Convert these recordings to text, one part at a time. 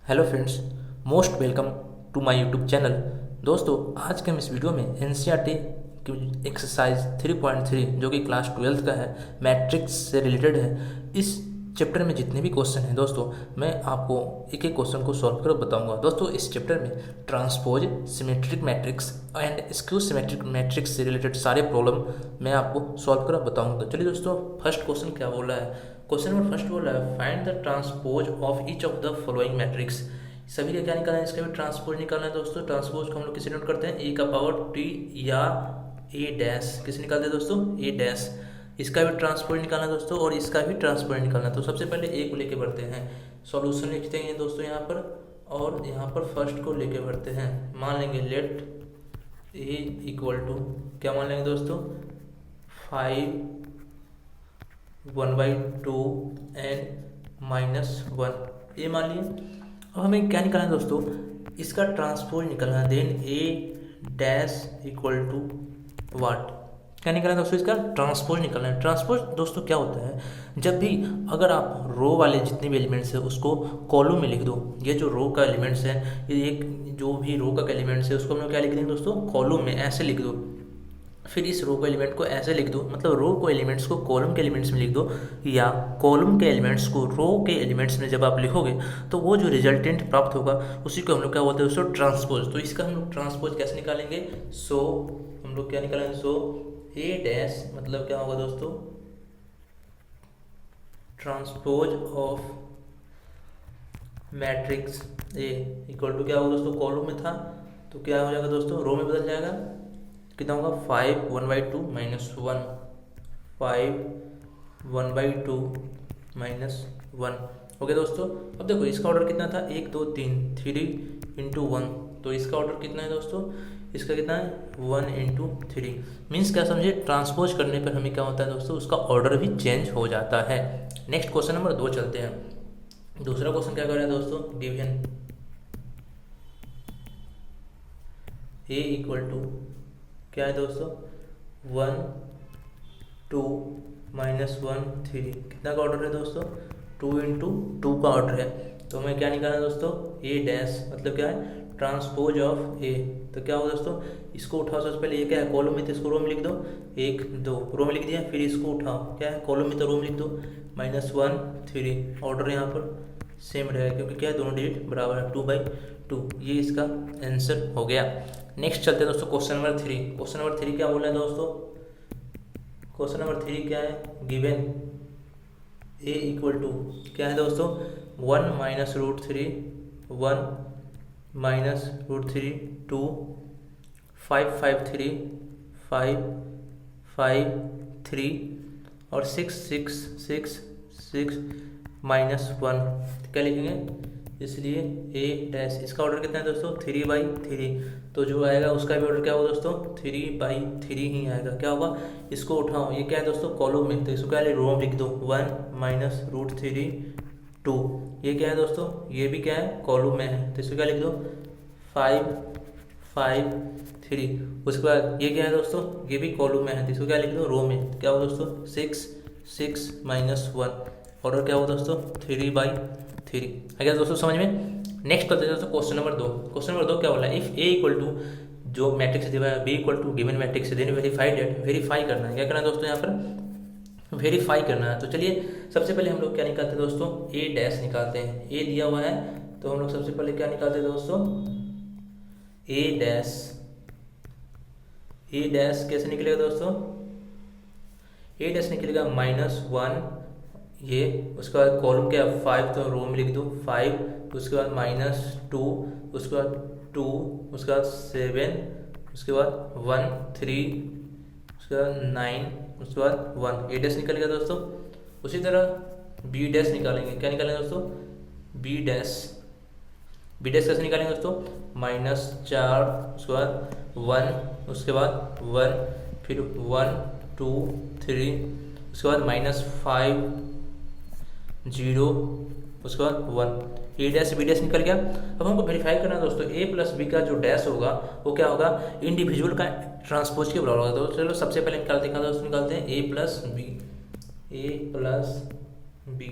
Hello friends, most welcome to my YouTube channel. दोस्तों, आज के हम इस वीडियो में एनसीईआरटी की एक्सरसाइज 3.3 जो कि क्लास 12 का है, मैट्रिक्स से रिलेटेड है। इस चैप्टर में जितने भी क्वेश्चन हैं दोस्तों, मैं आपको एक एक क्वेश्चन को सॉल्व कर बताऊंगा। दोस्तों, इस चैप्टर में transpose, symmetric matrix and skew symmetric matrix से रिलेटेड सारे प्रॉब्लम मैं आपको सॉल्व कर बताऊंगा। तो चलिए दोस्तों, फर्स्ट क्वेश्चन क्या बोल रहा है। क्वेश्चन नंबर फर्स्ट बोल रहा है, find the transpose of each of the following matrix. सभी का क्या निकालना है, इसका भी ट्रांसपोज निकालना है दोस्तों। ट्रांसपोज को हम लोग किसे नोट करते हैं, ए का पावर टी या ए डैश, किसे निकालते हैं दोस्तों, ए डैश। इसका भी ट्रांसपोज निकालना है दोस्तों और इसका भी ट्रांसपोज निकालना है। तो सबसे पहले ए को लेके बढ़ते हैं, सॉल्यूशन लिखते हैं दोस्तों यहाँ पर, और यहाँ पर फर्स्ट को लेके बढ़ते हैं। मान लेंगे लेट ए इक्वल टू, क्या मान लेंगे दोस्तों, 5 1/2 एंड -1, ये मान लिए। अब हमें क्या निकालना है दोस्तों, इसका ट्रांसपोज निकालना है। Then A dash equal to what, क्या निकालना है दोस्तों, इसका ट्रांसपोज निकालना है। ट्रांसपोज दोस्तों क्या होता है, जब भी अगर आप रो वाले जितने भी एलिमेंट्स है उसको कॉलम में लिख दो। ये जो रो का एलिमेंट्स है, ये एक जो भी रो का एलिमेंट्स है उसको हम लोग क्या लिख देंगे दोस्तों, कॉलम में ऐसे लिख दो। फिर इस रो को एलिमेंट को ऐसे लिख दो, मतलब रो को एलिमेंट्स को कॉलम के एलिमेंट्स में लिख दो, या कॉलम के एलिमेंट्स को रो के एलिमेंट्स में जब आप लिखोगे तो वो जो रिजल्टेंट प्राप्त होगा उसी को हम लोग क्या बोलते हैं दोस्तों, ट्रांसपोज। तो इसका हम लोग ट्रांसपोज कैसे निकालेंगे, सो हम लोग क्या निकालेंगे, सो ए डैश मतलब क्या होगा दोस्तों, transpose of matrix A equal to क्या होगा दोस्तों, कॉलम में था तो क्या हो जाएगा दोस्तों, रो में बदल जाएगा। कितना होगा, 5 1/2 -1, 5 1/2 -1। ओके दोस्तों, अब देखो इसका ऑर्डर कितना था, 1 2 3 3 × 1, तो इसका ऑर्डर कितना है दोस्तों, इसका कितना है 1 × 3। मीन्स क्या समझे, ट्रांसपोज करने पर हमें क्या होता है दोस्तों, उसका ऑर्डर भी चेंज हो जाता है। नेक्स्ट क्वेश्चन नंबर 2 चलते हैं। दूसरा क्वेश्चन क्या कर रहा है दोस्तों, डिवीजन ए इक्वल टू क्या है दोस्तों, 1 2 -1 3, कितना का ऑर्डर है दोस्तों, 2 × 2 का ऑर्डर है। तो हमें क्या निकालना है दोस्तों, ए डैश मतलब क्या है, ट्रांसपोज ऑफ ए। तो क्या होगा दोस्तों, इसको उठाओ, सबसे पहले ये क्या है, कॉलम में, तो इसको रो में लिख दो, 1 2 रो में लिख दिया। फिर इसको उठाओ, क्या है कॉलम में, तो रो में लिख दो, -1 3। ऑर्डर यहाँ पर सेम रहेगा क्योंकि क्या है, दोनों डिजिट बराबर है, 2/2। ये इसका आंसर हो गया। नेक्स्ट चलते हैं दोस्तों, क्वेश्चन नंबर 3। क्वेश्चन नंबर 3 क्या बोल रहा है दोस्तों, क्वेश्चन नंबर 3 क्या है, गिवन ए इक्वल टू क्या है दोस्तों, 1 -√3 1 -√3 2 5 5 3 5 5 3 और 6 6 6 6 -1, क्या लिखेंगे, इसलिए ए डैश। इसका ऑर्डर कितना है दोस्तों, 3/3। तो जो आएगा उसका भी ऑर्डर क्या होगा दोस्तों, 3/3 ही आएगा। क्या होगा, इसको उठाओ, ये क्या है दोस्तों, कॉलम में, तो इसको क्या रो में लिख दो, 1 -√3 2। ये क्या है दोस्तों, ये भी क्या है, कॉलम में है, तो इसको क्या लिख दो, 5 5 3। उसके बाद ये क्या है दोस्तों, ये भी कॉलम में है, तो इसको क्या लिख दो, रो में। क्या होगा दोस्तों, 6 6 -1। ऑर्डर क्या होगा दोस्तों, 3/3। आ गया दोस्तों समझ में। नेक्स्ट करते हैं दोस्तों क्वेश्चन नंबर 2। क्वेश्चन नंबर 2 क्या बोला है, इफ ए इक्वल टू, जो मैट्रिक्स दिया है B equal to given matrix, then verify that. Verify करना है, क्या करना है दोस्तों, यहाँ पर वेरीफाई करना है। तो चलिए सबसे पहले हम लोग क्या निकालते हैं दोस्तों, ए डैश निकालते हैं। ए दिया हुआ है तो हम लोग सबसे पहले क्या निकालते हैं दोस्तों, ए डैश। ए डैश कैसे निकलेगा दोस्तों, ए डैश निकलेगा -1, ये उसके बाद कॉलम क्या, 5, तो रो में लिख दो 5, उसके बाद -2, उसके बाद 2, उसके बाद 7, उसके बाद 1 3, उसके बाद 9, उसके बाद 1। ए डैश निकल गया दोस्तों। उसी तरह बी डैश निकालेंगे, क्या निकालेंगे दोस्तों, बी डैश। बी डैश कैसे निकालेंगे दोस्तों, -4, उसके बाद 1, उसके बाद 1, फिर 1 2 3, उसके बाद -5 0, उसके बाद 1। ए डैश बी डैश निकल गया। अब हमको वेरीफाई करना है दोस्तों, ए प्लस बी का जो डैश होगा वो क्या होगा, इंडिविजुअल का ट्रांसपोज के बराबर होगा। तो चलो सबसे पहले निकालते हैं दोस्तों, निकालते हैं ए प्लस बी। ए प्लस बी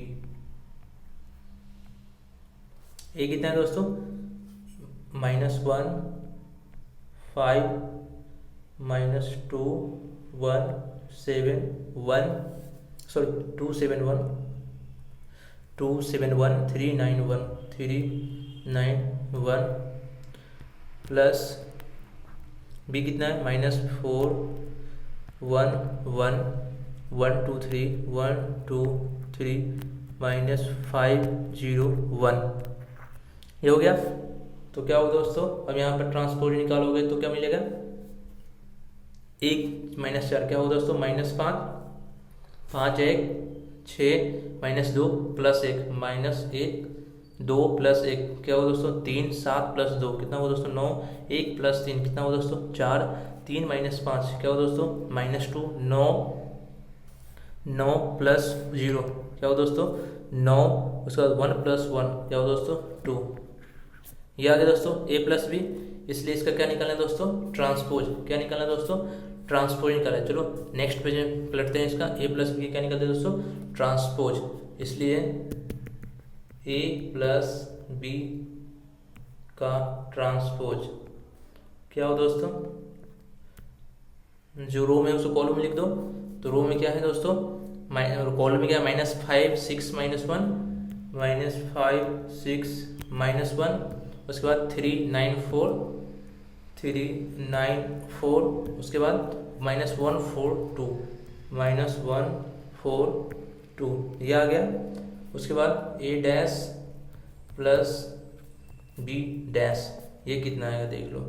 ए कितना है दोस्तों, -1 5 -2 1 7 1 सॉरी 2 7 1 2 7 1 3 9 1 3 9 1 प्लस बी कितना है -4 1 1 1 2 3 1 2 3 -5 0 1। ये हो गया। तो क्या होगा दोस्तों, अब यहाँ पर ट्रांसपोज निकालोगे तो क्या मिलेगा, 1 -4 क्या होगा दोस्तों, -5 5 1 6 -2 +1 -1 2 +1 क्या होगा दोस्तों, 3 7 +2 कितना होगा दोस्तों, 9 1 + 3 कितना होगा दोस्तों, 4 3 -5 क्या होगा दोस्तों, -2 9 9 + 0 क्या होगा दोस्तों 9, उसके बाद 1 + 1 क्या होगा दोस्तों 2। ये आ गया दोस्तों a + b, इसलिए इसका क्या निकालना है दोस्तों, ट्रांसपोज। क्या निकालना है दोस्तों, ट्रांसपोज निकालना है। चलो नेक्स्ट पेज में पलटते हैं इसका, a + b क्या निकालते हैं दोस्तों, ट्रांसपोज। इसलिए a + b का ट्रांसपोज क्या हो दोस्तों, जो रो में उसको कॉलम में लिख दो। तो रो में क्या है दोस्तों, कॉलम में क्या है, -5 6 -1 -5 6 -1, उसके बाद 3 9 4 3 9 4, उसके बाद -1 4 2 -1 4 2, ये आ गया। उसके बाद a डैश + b डैश, ये कितना आएगा देख लो।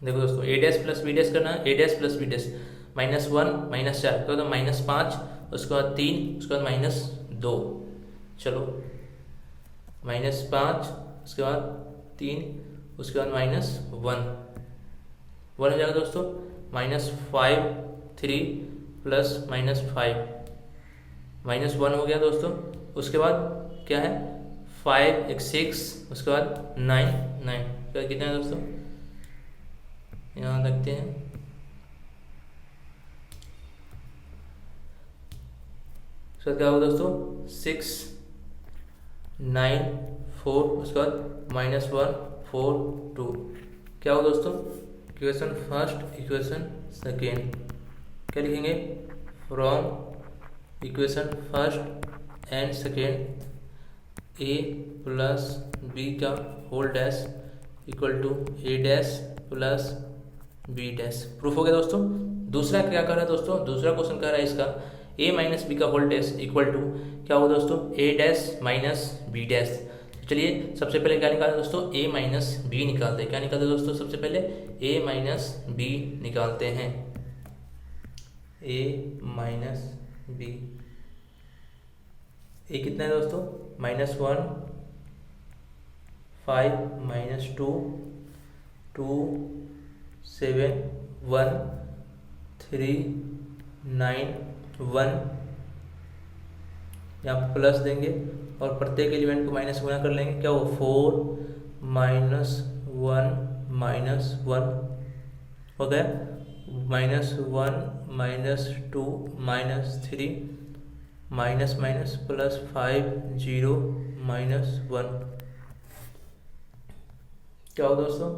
देखो दोस्तों a डैश + b डैश करना है, a डैश + b डैश -1 -4 तो -5, उसके बाद 3, उसके बाद -2, चलो -5, उसके बाद 3, उसके बाद -1 हो जाएगा दोस्तों, -5 3 + -5 -1 हो गया दोस्तों। उसके बाद क्या है, 5 1 6, उसके बाद 9 9 क्या कितना है दोस्तों, यहाँ रखते हैं, उसके बाद क्या होगा दोस्तों 6 9 4, उसके बाद -1 4 2, क्या होगा दोस्तों, इक्वेशन फर्स्ट इक्वेशन सेकेंड क्या लिखेंगे, from equation first and second a + b का whole dash equal to a dash + b dash. Proof हो गया दोस्तों। दूसरा क्या कर रहा है दोस्तों, दूसरा क्वेश्चन कह रहा है इसका a - b का होल डैश इक्वल टू क्या होगा दोस्तों, a डैश - b डैश। चलिए सबसे पहले क्या निकालते हैं दोस्तों, a - b निकालते हैं। क्या निकालते हैं दोस्तों, सबसे पहले a - b निकालते हैं, a - b। a कितना है दोस्तों, -1 5 -2 2 7 1 3 9 1, यहाँ पर प्लस देंगे और प्रत्येक एलिमेंट को माइनस गुना कर लेंगे, क्या हो 4 -1 -1 हो गया, -1 -2 -3 +5 0 -1, क्या हो दोस्तों,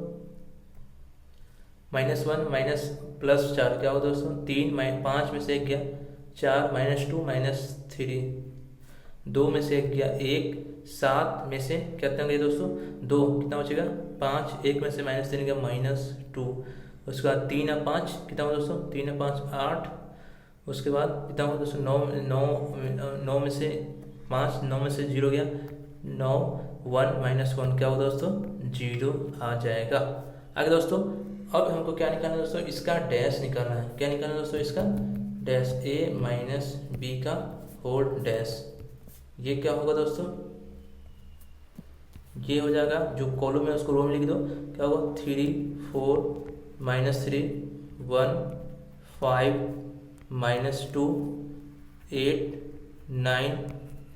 -1 +4 क्या हो दोस्तों, 3 5 में से 1 गया 4 -2 -3 2 में से 1 गया 1 7 में से कितना गया दोस्तों 2, कितना बचेगा 5 1 में से -3 गया -2, उसके बाद 3 और 5 कितना हुआ दोस्तों 3 और 5 8, उसके बाद कितना हुआ दोस्तों 9 में से 5 9 में से 0 गया 9 1 -1 क्या हुआ दोस्तों 0 आ जाएगा। आगे दोस्तों अब हमको क्या निकालना है दोस्तों, इसका डैश निकालना है। क्या निकालना है दोस्तों, इसका डैश a - b का होल डैश। ये क्या होगा दोस्तों, ये हो जाएगा, जो कॉलम है उसको रो में लिख दो, क्या होगा 3 4 -3 1 5 -2 8 9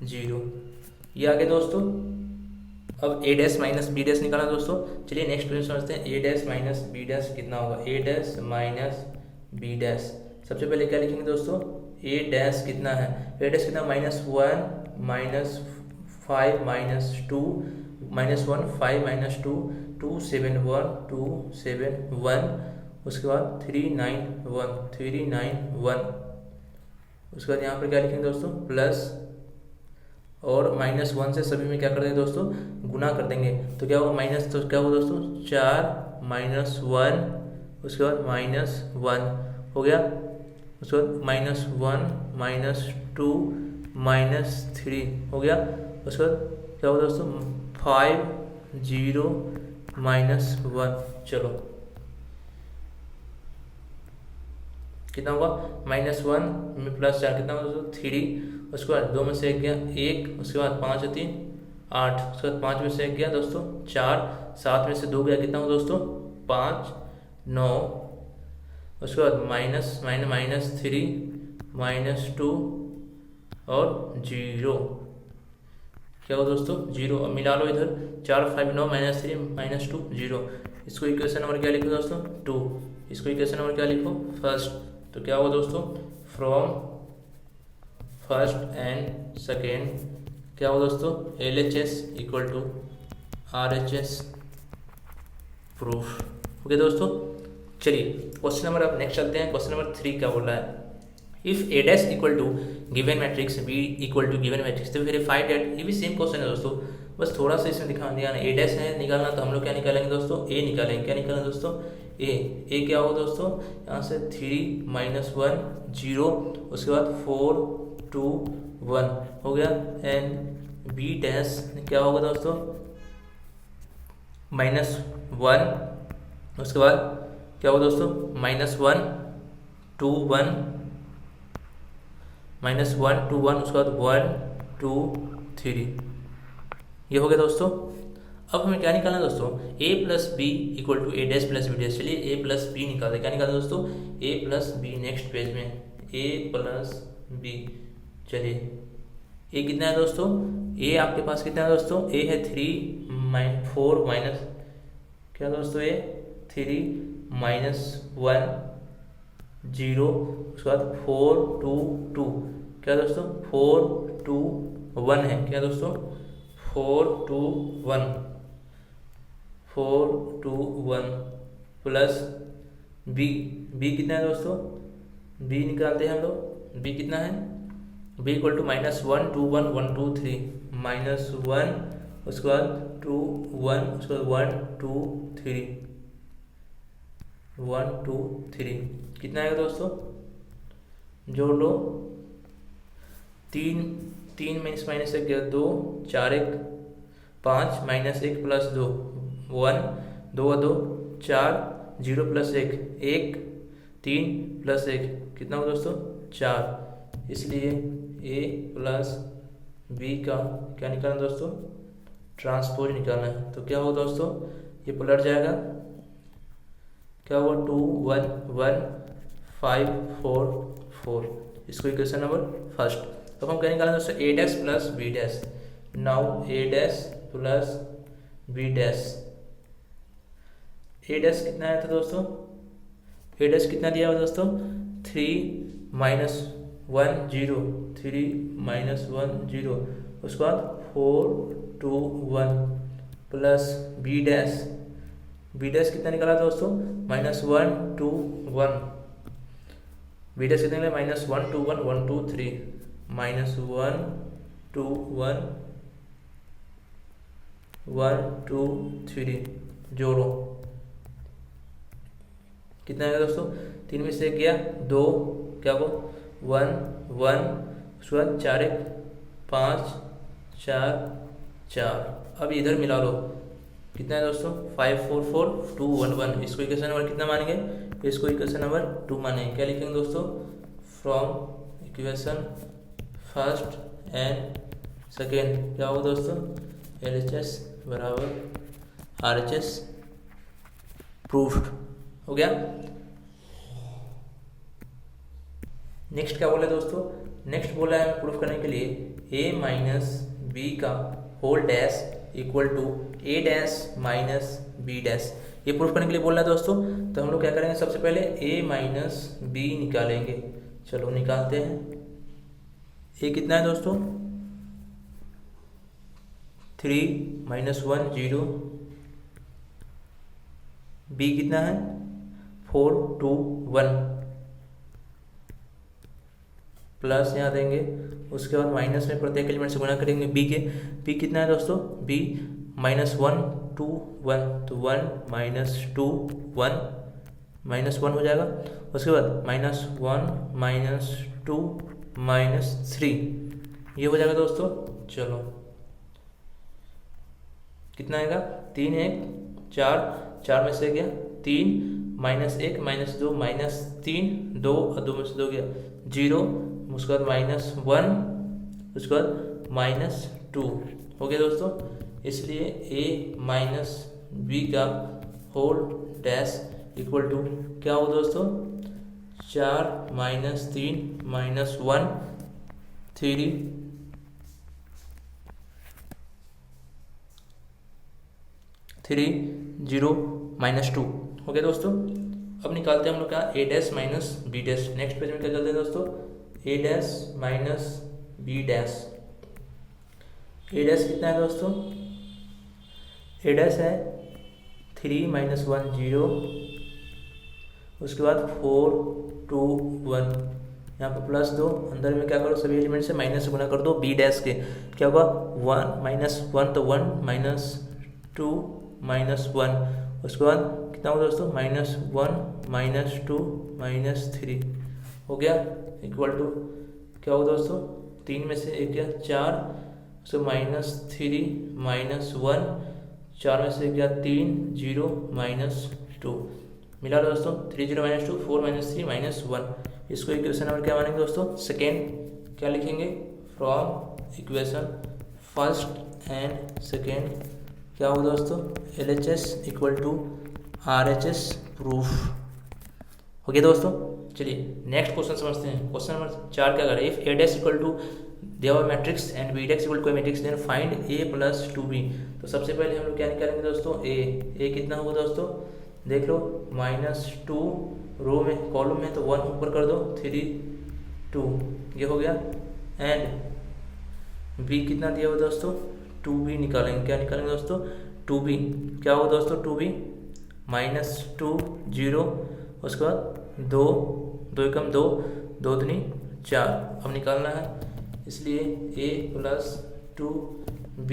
0, ये आ गया दोस्तों। अब a डैश - b डैश निकालना दोस्तों। चलिए नेक्स्ट क्वेश्चन समझते हैं, a डैश - b डैश कितना होगा, a डैश - b डैश। सबसे पहले क्या लिखेंगे दोस्तों, a डैश कितना है, a डैश कितना -1 -4 5 माइनस 2 माइनस 1, 5 माइनस 2, 2 7 1, 2 7 1, उसके बाद 3 9 1, 3 9 1, उसके बाद यहाँ पर क्या लिखेंगे दोस्तों प्लस, और माइनस 1 से सभी में क्या कर देंगे दोस्तों गुना कर देंगे, तो क्या होगा माइनस, तो क्या होगा दोस्तों 4 माइनस 1, उसके बाद माइनस 1 हो गया, उसके बाद माइनस 1 माइनस 2 माइनस 3 हो गया, उसके बाद क्या होगा दोस्तों 5 0 माइनस 1, चलो कितना होगा -1 में प्लस 4 कितना होगा दोस्तों 3, उसके बाद 2 में से 1 गया 1, उसके बाद 5 3 8, उसके बाद 5 में से 1 गया दोस्तों 4, 7 में से 2 गया कितना होगा दोस्तों 5 9, उसके बाद माइनस 3 माइनस 2 और 0, क्या हो दोस्तों 0, अब मिला लो इधर 4 5 9 माइनस 3 माइनस 2 0, इसको इक्वेशन नंबर क्या लिखो दोस्तों 2, इसको इक्वेशन नंबर क्या लिखो फर्स्ट, तो क्या होगा दोस्तों फ्रॉम फर्स्ट एंड सेकेंड क्या होगा दोस्तों LHS equal to RHS proof, okay दोस्तों। चलिए क्वेश्चन नंबर अब नेक्स्ट चलते हैं, क्वेश्चन नंबर 3 क्या बोल रहा है, if A dash equal to given matrix B equal to given matrix, तो वेरीफाई दैट, ये भी सेम क्वेश्चन है दोस्तों, बस थोड़ा सा इसमें दिखा दिया ना, A डैश है निकालना, तो हम लोग क्या निकालेंगे दोस्तों A निकालेंगे, क्या निकालेंगे दोस्तों A क्या होगा दोस्तों यहाँ से 3 माइनस 1 0, उसके बाद 4 2 1 हो गया, एंड B डैश क्या होगा दोस्तों -1, उसके बाद क्या होगा दोस्तों -1 2 1 -1 2 1, उसके बाद 1 2 3, ये हो गया दोस्तों। अब हमें क्या निकालना है दोस्तों A plus B equal to A dash plus B dash, चलिए A प्लस बी निकालते, क्या निकालते दोस्तों A plus B, next page में A प्लस बी, चलिए A कितना है दोस्तों A आपके पास कितना है दोस्तों A है 4 माइनस क्या दोस्तों A 3 माइनस 1 0, उसके बाद 4 2 2, क्या दोस्तों 4 2 1 है, क्या दोस्तों 4 2 1 4 2 1 प्लस B कितना है दोस्तों B निकालते हैं हम लोग, B कितना है B इक्वल टू -1 2 1 1 2 3, -1 उसके बाद 2 1, उसके बाद 1 2 3 1 2 3, कितना आएगा दोस्तों जोड़ लो, 3 माइनस 1 गया 2 4 1 5 माइनस 1 प्लस 2 1 2 2 4 0 प्लस 1 1 3 प्लस 1 कितना होगा दोस्तों 4, इसलिए A प्लस B का क्या निकालना दोस्तों ट्रांसपोज निकालना है, तो क्या होगा दोस्तों ये पलट जाएगा, क्या होगा 2 1 1 5 4 4, इसको इक्वेशन नंबर फर्स्ट। तो हम क्या निकालेंगे दोस्तों A dash plus B dash, now A dash plus B dash, A dash कितना आया था दोस्तों A डैश कितना दिया हुआ दोस्तों 3 माइनस 1 0 3 माइनस 1 0, उसके बाद 4 2 1 प्लस B डैश कितना निकाला दोस्तों -1 2 1, B डैश कितना निकला -1 2 1 1 2 3, -1 2 1 1 2 3, जोड़ो कितना आएगा दोस्तों 3 में से 1 गया 2, क्या को 1 1, उसके बाद 4 1 5 4 4, अब इधर मिला लो कितना है दोस्तों 5 4 4 2 1 1, इसको इक्वेशन नंबर कितना मानेंगे, इसको इक्वेशन नंबर 2 मानेंगे, क्या लिखेंगे दोस्तों from equation first and second क्या होगा दोस्तों LHS बराबर RHS प्रूफ्ड हो गया। नेक्स्ट क्या बोला दोस्तों, नेक्स्ट बोला है हमें प्रूफ करने के लिए A माइनस बी का whole dash equal to A dash minus B dash, ये प्रूफ करने के लिए बोल रहा है दोस्तों। तो हम लोग क्या करेंगे सबसे पहले A माइनस बी निकालेंगे, चलो निकालते हैं। A कितना है दोस्तों 3 -1 0, बी कितना है 4 2 1 प्लस यहाँ देंगे, उसके बाद माइनस में प्रत्येक एलिमेंट से गुणा करेंगे बी के। बी कितना है दोस्तों, बी -1 2 1, तो 1 -2 1 -1 हो जाएगा। उसके बाद -1 -2 -3 ये हो जाएगा दोस्तों। चलो कितना आएगा, 3 1 4, 4 में से गया 3 -1 -2 -3 2 और 2 में से 2 गया 0, उसके बाद -1, उसके बाद -2 हो गया दोस्तों। इसलिए a माइनस बी का होल डैश इक्वल टू क्या हो दोस्तों, 4 -3 -1 3 3 0 -2 हो गया दोस्तों। अब निकालते हैं हम लोग क्या, a dash minus B dash. Next page में क्या चलते हैं दोस्तों, a dash minus B dash. a dash कितना है दोस्तों, a डैश है 3 -1 0, उसके बाद 4 2 1, यहाँ पर प्लस दो, अंदर में क्या करो सभी एलिमेंट से माइनस से गुना कर दो बी डैश के। क्या होगा 1 -1 तो 1 -2 -1, उसके बाद कितना होगा दोस्तों -1 -2 -3 हो गया इक्वल टू क्या होगा दोस्तों, 3 में से 1 गया 4, उसके -3 -1, 4 में से गया 3 0 -2 मिला दोस्तों, 3 0 -2 4 -3 -1। इसको इक्वेशन नंबर क्या मानेंगे दोस्तों, सेकेंड। क्या लिखेंगे, from equation first and second क्या होगा दोस्तों, LHS equal to RHS proof हो गया दोस्तों। चलिए नेक्स्ट क्वेश्चन समझते हैं। क्वेश्चन नंबर 4 क्या कर रहा है, if A dash equal to their matrix and B dash equal to matrix then find A + 2B। तो सबसे पहले हम लोग क्या निकालेंगे दोस्तों, A कितना होगा दोस्तों, देख लो -2 रो में कॉलम में तो 1 ऊपर कर दो 3 2 ये हो गया, एंड B कितना दिया हुआ दोस्तों 2B निकालेंगे। क्या निकालेंगे दोस्तों 2B, क्या होगा दोस्तों 2B -2 0, उसके बाद 2 2 एकम 2 2 दूनी 4 अब निकालना है, इसलिए A + 2B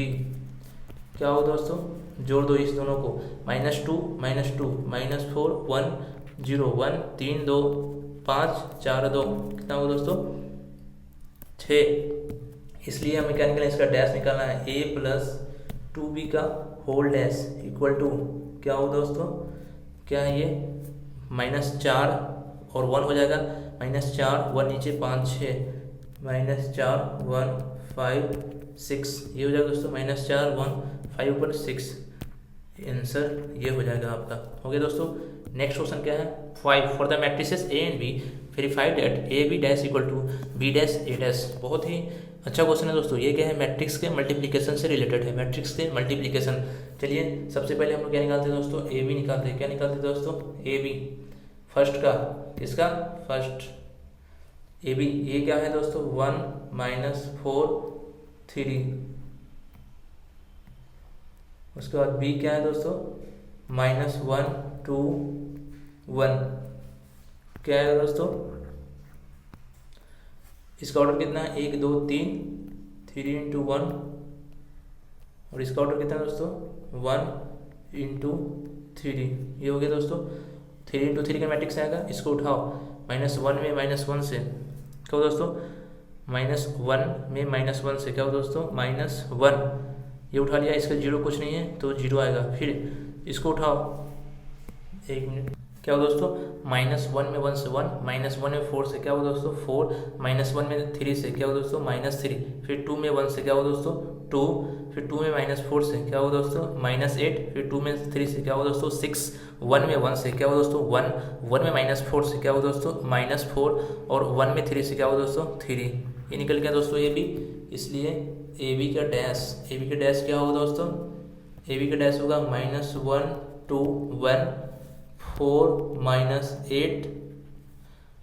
क्या होगा दोस्तों, जोड़ दो इस दोनों को -2 -2 -4 1 0 1 3 2 5 4 2 कितना होगा दोस्तों 6। इसलिए हमें क्या निकालना है, इसका डैश निकालना है, A + 2B का होल डैश इक्वल टू क्या हो दोस्तों, क्या है ये -4 और 1 हो जाएगा, -4 1 नीचे 5 6 -4 1 5 6 ये हो जाएगा दोस्तों, -4 1 5 ऊपर 6, आंसर ये हो जाएगा आपका। हो गया दोस्तों। नेक्स्ट क्वेश्चन क्या है, 5 for the matrices A and B verified that AB dash equal to B dash A dash. बहुत ही अच्छा क्वेश्चन है दोस्तों। ये क्या है, मैट्रिक्स के मल्टीप्लिकेशन से रिलेटेड है, मैट्रिक्स के मल्टीप्लिकेशन। चलिए सबसे पहले हम लोग क्या निकालते हैं दोस्तों, AB निकालते हैं। क्या निकालते हैं दोस्तों, AB फर्स्ट का, इसका फर्स्ट AB, ये क्या है दोस्तों 1 -4 3, उसके बाद B क्या है दोस्तों -1 2 1, क्या है दोस्तों, इसका ऑर्डर कितना है 1 2 3 3 × 1, और इसका ऑर्डर कितना है दोस्तों 1 × 3 ये हो गया दोस्तों। 3 × 3 का मैट्रिक्स आएगा, इसको उठाओ -1 में -1 से क्या हो दोस्तों, -1 में -1 से क्या हो दोस्तों -1, ये उठा लिया, इसका 0 कुछ नहीं है तो 0 आएगा। फिर इसको उठाओ 1 मिनट, क्या हो दोस्तों -1 में 1 से 1, -1 में 4 से क्या हो दोस्तों 4, -1 में 3 से क्या हो दोस्तों -3, फिर 2 में 1 से क्या हो दोस्तों 2, फिर 2 में -4 से क्या हो दोस्तों -8, फिर 2 में 3 से क्या हो दोस्तों 6, 1 में 1 से क्या हो दोस्तों 1, 1 में -4 से क्या हो दोस्तों -4, और 1 में 3 से क्या हो दोस्तों 3, ये निकल गया दोस्तों AB। इसलिए AB का डैश क्या होगा दोस्तों, AB का डैश होगा -1 2 1 4 -8,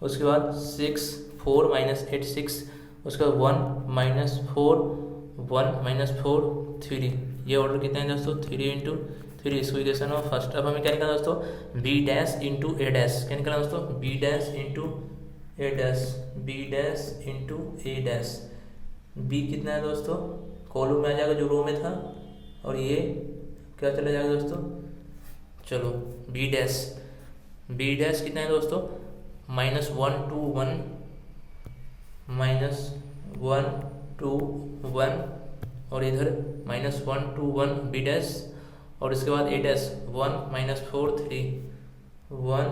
उसके बाद 6 4 -8 6, उसके बाद 1 -4 1 - 4 3, ये ऑर्डर कितना है दोस्तों 3 × 3, इसको इक्वेशन नंबर फर्स्ट। अब हमें क्या निकालना दोस्तों बी डैश इंटू ए डैश, क्या निकालना दोस्तों बी डैश इंटू ए डैश, बी डैश इंटू ए डैश। बी कितना है दोस्तों कॉलम में आ जाएगा जो रो में था, और ये क्या चला जाएगा दोस्तों, चलो बी डैश कितना है दोस्तों -1 2 1 -1 2 1, और इधर -1 2 1 बी डैश, और इसके बाद ए डैश 1 - 4 3, 1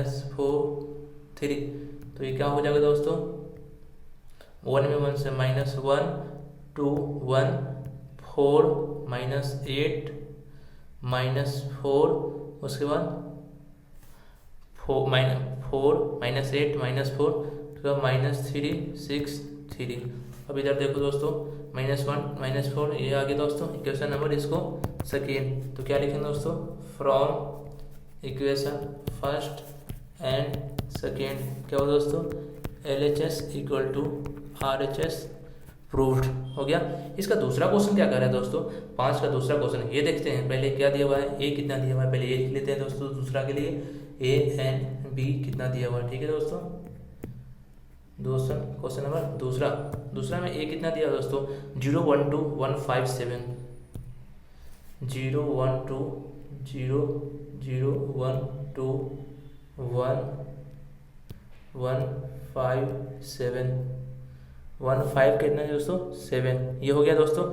- 4 3। तो ये क्या हो जाएगा दोस्तों 1 में 1 से -1 2 1 4 -8 -4, उसके बाद 4 -8 -4, तो -3 6 3। अब इधर देखो दोस्तों -1 -4, ये आ गया दोस्तों इक्वेशन नंबर इसको सेकेंड। तो क्या लिखेंगे दोस्तों from equation first and second क्या हो दोस्तों LHS = RHS प्रूव्ड हो गया। इसका दूसरा क्वेश्चन क्या कर रहा है दोस्तों 5 का दूसरा क्वेश्चन, ये देखते हैं पहले क्या दिया हुआ है, ए कितना दिया हुआ है, पहले ए लिख लेते हैं दोस्तों दूसरा के लिए, ए एंड बी कितना दिया हुआ है, ठीक है दोस्तों। क्वेश्चन नंबर दूसरा में ए कितना दिया दोस्तों 0 1 2 1 5 7, 0 1 2 0 0 1 2 1 1 5 7, 1 5 कितना है दोस्तों 7, ये हो गया दोस्तों।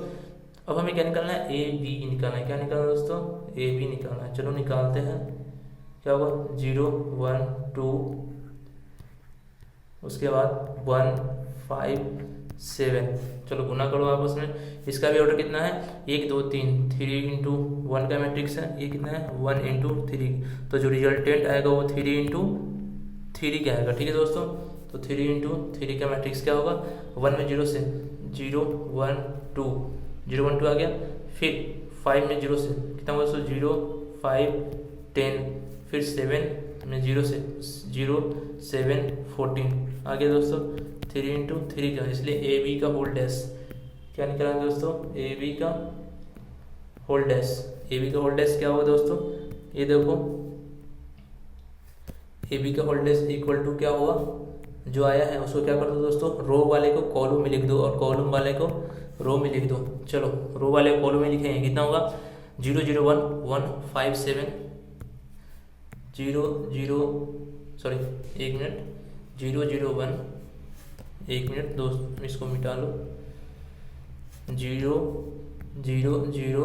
अब हमें क्या निकालना है ए बी निकालना है, क्या निकालना है दोस्तों ए बी निकालना है। चलो निकालते हैं, क्या होगा 0 1 2, उसके बाद 1 5 7, चलो गुना करो आपस में। इसका भी ऑर्डर कितना है 1 2 3 3 × 1 का मैट्रिक्स है, ये कितना है 1 × 3, तो जो रिजल्टेंट आएगा वो 3 × 3 का आएगा, ठीक है दोस्तों। तो 3 × 3 का मैट्रिक्स क्या होगा 1 में 0 से 0 1 2 0 1 2 आ गया, फिर 5 में 0 से कितना होगा दोस्तों 0 5 10, फिर 7 में 0 से 0 7 14 आ गया दोस्तों 3 × 3 का, इसलिए ए बी का होल डैश क्या निकला दोस्तों ए बी का होल डैश। ए बी का होल डैश क्या होगा दोस्तों, ये देखो ए बी का होल डैश इक्वल टू क्या होगा, जो आया है उसको क्या कर दो दोस्तों रो वाले को कॉलम में लिख दो और कॉलम वाले को रो में लिख दो। चलो रो वाले को कॉलम में लिखेंगे, कितना होगा 0 0 1 1 5 7 0 0 सॉरी 1 मिनट 0 0 1 1 मिनट दोस्त इसको मिटा लो 0 0 0,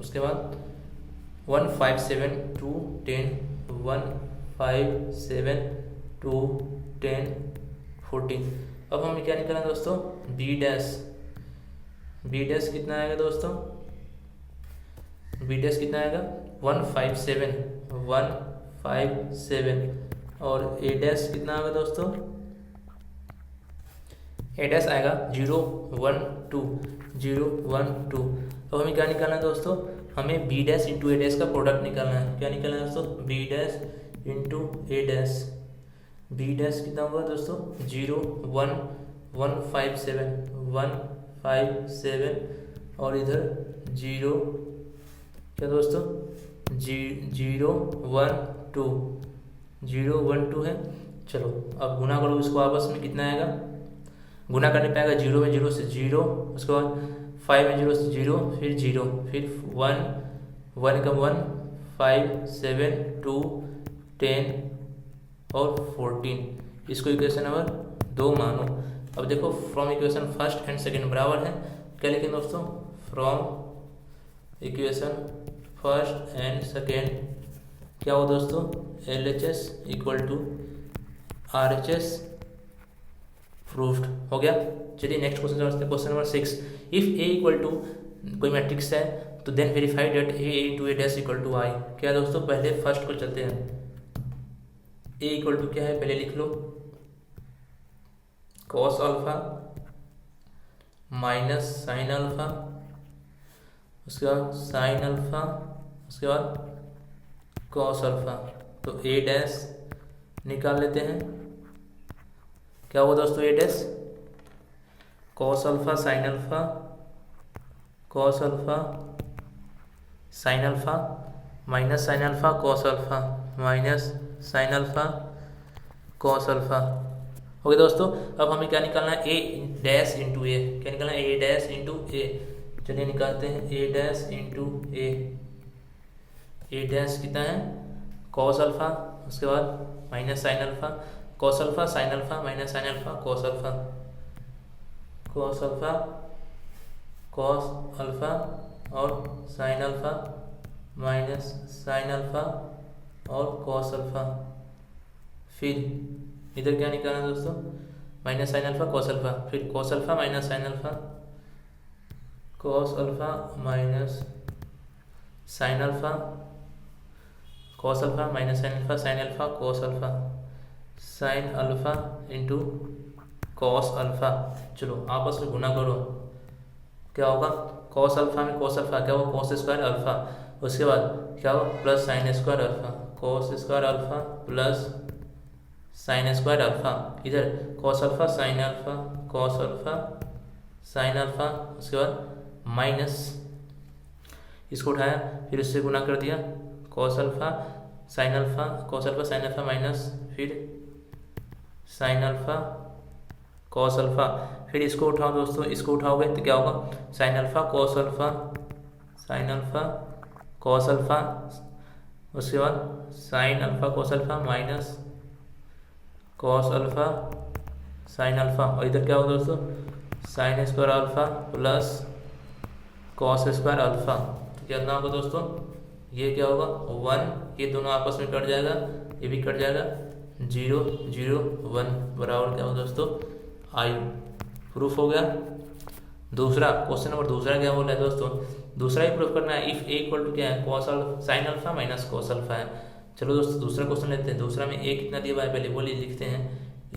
उसके बाद 1 5 7 2 10 1 5 7 2 10 14। अब हमें क्या निकालना है दोस्तों बी डैश कितना आएगा दोस्तों, बी डैश कितना आएगा 1 5 7 और ए डैश कितना आएगा दोस्तों, ए डैश आएगा 0 1 2 0 1 2। अब हमें क्या निकालना है दोस्तों, हमें बी डैश इंटू ए डैश का प्रोडक्ट निकालना है। क्या निकालना है दोस्तों बी डैश इंटू ए डैश, बी डैश कितना होगा दोस्तों 0 1 1 5 7 1 5 7 और इधर 0 क्या दोस्तों 0 1 2 0 1 2 है। चलो अब गुना करो इसको आपस में, कितना आएगा गुना करने पे आएगा 0 में 0 से 0, उसके बाद 5 में 0 से 0, फिर 0, फिर 1 1 का 1 5 7 2 10 और 14। इसको इक्वेशन नंबर 2 मानो। अब देखो from equation first and second बराबर है, क्या लिखें दोस्तों from equation first and second क्या हो दोस्तों LHS = RHS प्रूव्ड हो गया। चलिए नेक्स्ट क्वेश्चन समझते हैं, क्वेश्चन नंबर 6। इफ A = कोई मैट्रिक्स है तो then verify that A × A dash = I। क्या दोस्तों पहले फर्स्ट को चलते हैं, A = क्या है पहले लिख लो cos alpha minus sine alpha, उसके बाद साइन अल्फा, उसके बाद cos अल्फा। तो A डैश निकाल लेते हैं, क्या हुआ दोस्तों A dash cos alpha sine alpha cos alpha sine alpha minus sine alpha cos alpha minus sine alpha cos alpha. Okay दोस्तों, अब हमें क्या निकालना है, ए डैश इंटू ए। क्या निकालना है, ए डैश इंटू ए। चलिए निकालते हैं, A dash into A. A dash कितना है, कॉस अल्फा, उसके बाद minus sine alpha cos alpha sine alpha minus sine alpha cos alpha cos alpha cos alpha और sine alpha minus sine alpha और cos alpha. फिर इधर क्या निकालना है दोस्तों, minus sine alpha cos alpha, फिर cos alpha minus sine alpha cos alpha minus sine alpha cos alpha minus sine alpha sine alpha cos alpha sine alpha into cos alpha. चलो आपस में गुना करो, क्या होगा, कॉस अल्फा में cos alpha क्या होगा, कॉस स्क्वायर अल्फा, उसके बाद क्या होगा plus sine square alpha, cos square alpha plus sine square alpha. इधर cos alpha sine alpha cos alpha sine alpha, उसके बाद माइनस, इसको उठाया फिर इससे गुना कर दिया, cos alpha sine alpha cos alpha sine alpha minus फिर साइन अल्फा कॉस अल्फा। फिर इसको उठाओ दोस्तों, इसको उठाओगे तो क्या होगा, sign alpha cos alpha sine alpha cos alpha, उसके बाद sign alpha cos alpha minus cos alpha sine alpha, और इधर क्या होगा दोस्तों, sign square alpha plus cos square alpha. तो क्या होगा दोस्तों, ये क्या होगा 1, ये दोनों आपस में कट जाएगा, ये भी कट जाएगा, 0 0 1 बराबर क्या होगा दोस्तों आई। प्रूफ हो गया। दूसरा क्वेश्चन नंबर दूसरा क्या बोला है दोस्तों, दूसरा ही प्रूफ करना है, इफ ए इक्वल टू क्या है, cos alpha sine alpha minus cos alpha है। चलो दोस्तों दूसरा क्वेश्चन लेते हैं। दूसरा में ए कितना दिया हुआ है पहले बोलिए, लिखते हैं